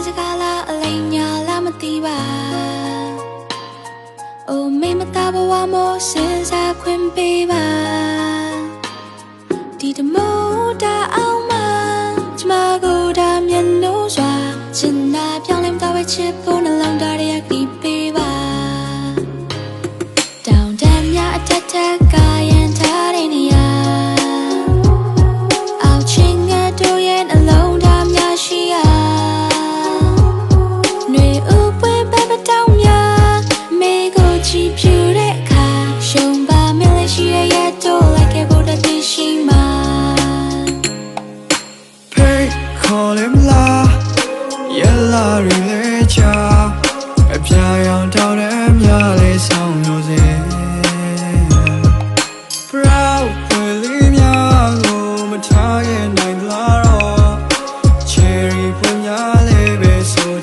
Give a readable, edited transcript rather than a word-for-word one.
စကားလားအလိမ်ညာလားမသိပါအိုမိမသားဘဝမို့စဉ်းစားခွင့်ပေးပါဒီတမိုးတာအောင်မကျမကိုဒါမျက်နှာစွာချင်နာပြောင်းလဲမသွားပဲချစ်ဖို့နှလုံးသားရဲ့ကီးပေးပါတောင်တန်းများအထက်ထက်ကရင်ထားတဲ့နေရာအောက်ချင်းငါတို့ရဲ့နှလုံးသားများရှိရာຫນွေဥပွေးပဲပတောင်းများမေကိုချီဖြူတဲ့အခါရှုံပါမလေးရှိရဲ့တို့လိုက်ခဲ့ဖို့တည်ရှိမှာCall him la, yella rilecha. A piano down and yale sound music. Proud, William Yago, Mataya, Night Laro. Cherry, Punya, Lebe, so.